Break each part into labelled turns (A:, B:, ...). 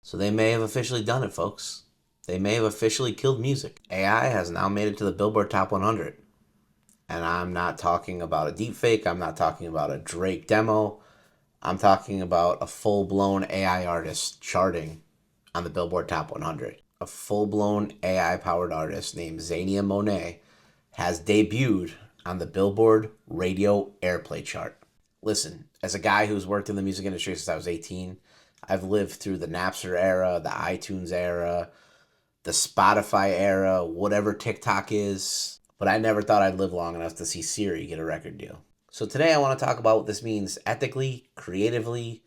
A: So they may have officially done it, folks. They may have officially killed music. AI has now made it to the Billboard Top 100. And I'm not talking about a deepfake. I'm not talking about a Drake demo. I'm talking about a full-blown AI artist charting on the Billboard Top 100. A full-blown AI-powered artist named Xania Monet has debuted on the Billboard Radio Airplay chart. Listen, as a guy who's worked in the music industry since I was 18, I've lived through the Napster era, the iTunes era, the Spotify era, whatever TikTok is, but I never thought I'd live long enough to see Siri get a record deal. So today I want to talk about what this means ethically, creatively,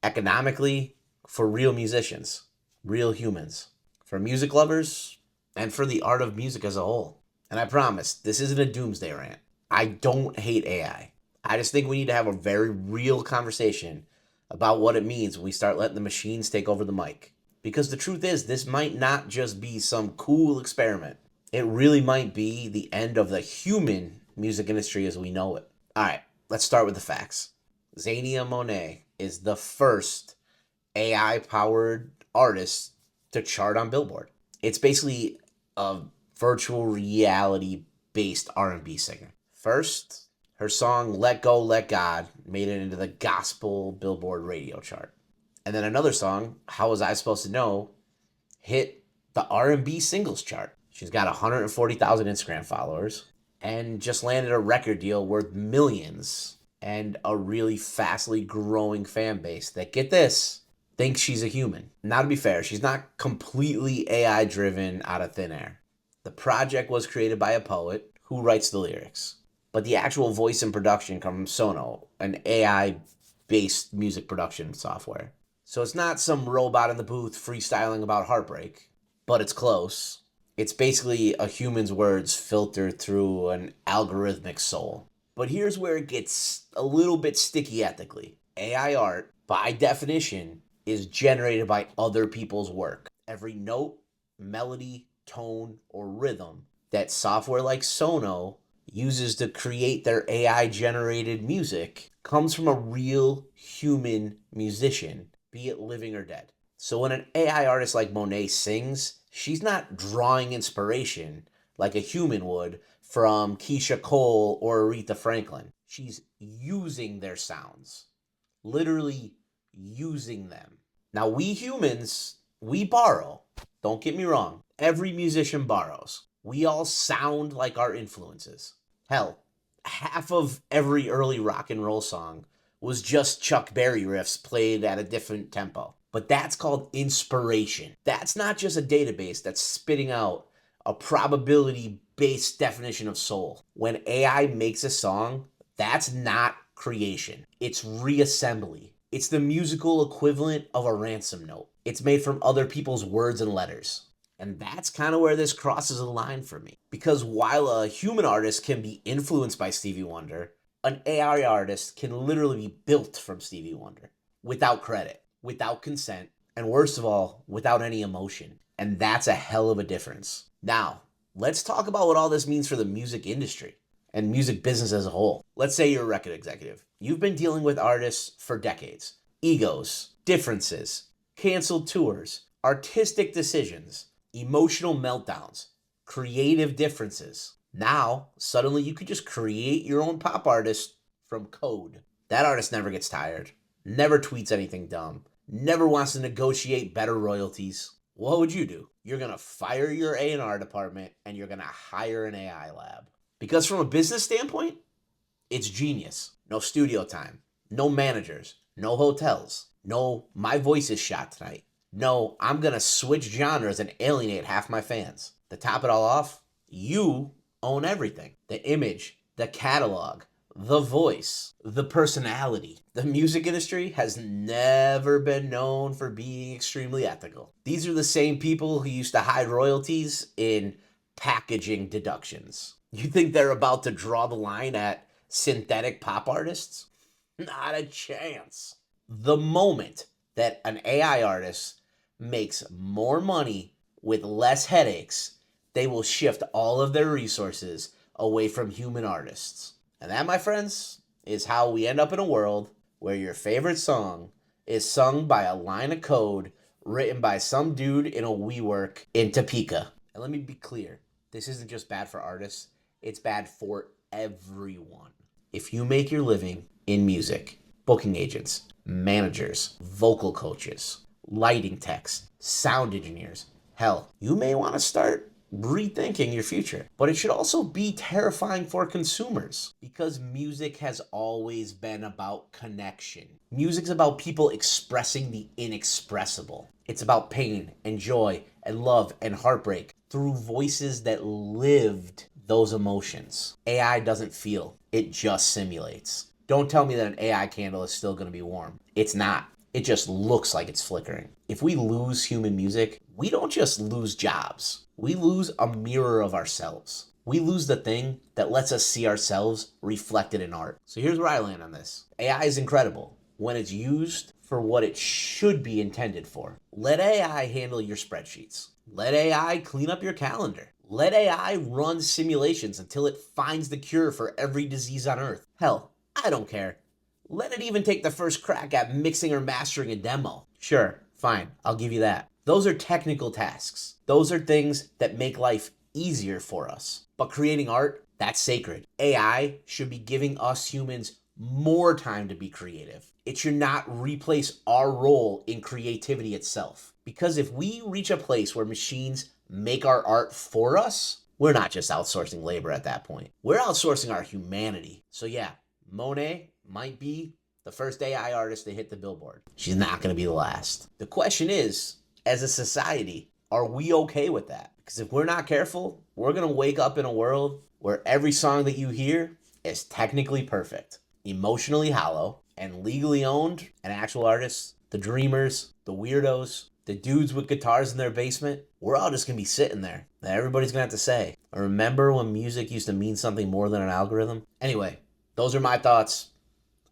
A: economically, for real musicians, real humans, for music lovers, and for the art of music as a whole. And I promise, this isn't a doomsday rant. I don't hate AI. I just think we need to have a very real conversation about what it means when we start letting the machines take over the mic. Because the truth is, this might not just be some cool experiment. It really might be the end of the human music industry as we know it. All right, let's start with the facts. Xania Monet is the first AI-powered artist to chart on Billboard. It's basically a virtual reality-based R&B singer. First, her song Let Go, Let God made it into the gospel Billboard radio chart. And then another song, How Was I Supposed to Know, hit the R&B singles chart. She's got 140,000 Instagram followers and just landed a record deal worth millions and a really fastly growing fan base that, get this, thinks she's a human. Now, to be fair, she's not completely AI driven out of thin air. The project was created by a poet who writes the lyrics, but the actual voice and production come from Suno, an AI-based music production software. So it's not some robot in the booth freestyling about heartbreak, but it's close. It's basically a human's words filtered through an algorithmic soul. But here's where it gets a little bit sticky ethically. AI art, by definition, is generated by other people's work. Every note, melody, tone, or rhythm that software like Sono uses to create their AI-generated music comes from a real human musician, be it living or dead. So when an AI artist like Monet sings, she's not drawing inspiration like a human would from Keisha Cole or Aretha Franklin. She's using their sounds, literally using them. Now, we humans, we borrow. Don't get me wrong. Every musician borrows. We all sound like our influences. Hell, half of every early rock and roll song was just Chuck Berry riffs played at a different tempo. But that's called inspiration. That's not just a database that's spitting out a probability-based definition of soul. When AI makes a song, that's not creation. It's reassembly. It's the musical equivalent of a ransom note. It's made from other people's words and letters. And that's kind of where this crosses a line for me. Because while a human artist can be influenced by Stevie Wonder, an AI artist can literally be built from Stevie Wonder without credit, without consent, and worst of all, without any emotion. And that's a hell of a difference. Now, let's talk about what all this means for the music industry and music business as a whole. Let's say you're a record executive. You've been dealing with artists for decades. Egos, differences, canceled tours, artistic decisions, emotional meltdowns, creative differences. Now, suddenly you could just create your own pop artist from code. That artist never gets tired, never tweets anything dumb, never wants to negotiate better royalties. What would you do? You're going to fire your A&R department and you're going to hire an AI lab. Because from a business standpoint, it's genius. No studio time, no managers, no hotels, no my voice is shot tonight. No, I'm going to switch genres and alienate half my fans. To top it all off, you own everything. The image, the catalog, the voice, the personality. The music industry has never been known for being extremely ethical. These are the same people who used to hide royalties in packaging deductions. You think they're about to draw the line at synthetic pop artists? Not a chance. The moment that an AI artist makes more money with less headaches, they will shift all of their resources away from human artists. And that, my friends, is how we end up in a world where your favorite song is sung by a line of code written by some dude in a WeWork in Topeka. And let me be clear, this isn't just bad for artists, it's bad for everyone. If you make your living in music, booking agents, managers, vocal coaches, lighting techs, sound engineers, hell, you may want to start rethinking your future. But it should also be terrifying for consumers because music has always been about connection. Music's about people expressing the inexpressible. It's about pain and joy and love and heartbreak through voices that lived those emotions. AI doesn't feel, it just simulates. Don't tell me that an AI candle is still going to be warm. It's not. It just looks like it's flickering. If we lose human music, we don't just lose jobs. We lose a mirror of ourselves. We lose the thing that lets us see ourselves reflected in art. So here's where I land on this. AI is incredible when it's used for what it should be intended for. Let AI handle your spreadsheets. Let AI clean up your calendar. Let AI run simulations until it finds the cure for every disease on Earth. Hell, I don't care. Let it even take the first crack at mixing or mastering a demo. Sure, fine, I'll give you that. Those are technical tasks. Those are things that make life easier for us. But creating art, that's sacred. AI should be giving us humans more time to be creative. It should not replace our role in creativity itself. Because if we reach a place where machines make our art for us, we're not just outsourcing labor at that point. We're outsourcing our humanity. So yeah, Monet might be the first AI artist to hit the Billboard. She's not going to be the last. The question is, as a society, are we okay with that? Because if we're not careful, we're going to wake up in a world where every song that you hear is technically perfect, emotionally hollow, and legally owned. And actual artists, the dreamers, the weirdos, the dudes with guitars in their basement, we're all just going to be sitting there. And everybody's going to have to say, remember when music used to mean something more than an algorithm? Anyway, those are my thoughts.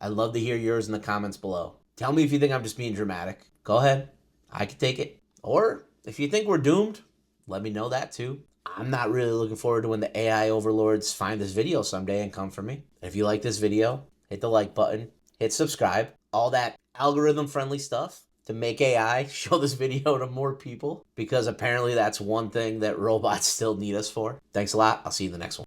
A: I'd love to hear yours in the comments below. Tell me if you think I'm just being dramatic. Go ahead. I can take it. Or if you think we're doomed, let me know that too. I'm not really looking forward to when the AI overlords find this video someday and come for me. If you like this video, hit the like button, hit subscribe, all that algorithm-friendly stuff to make AI show this video to more people, because apparently that's one thing that robots still need us for. Thanks a lot. I'll see you in the next one.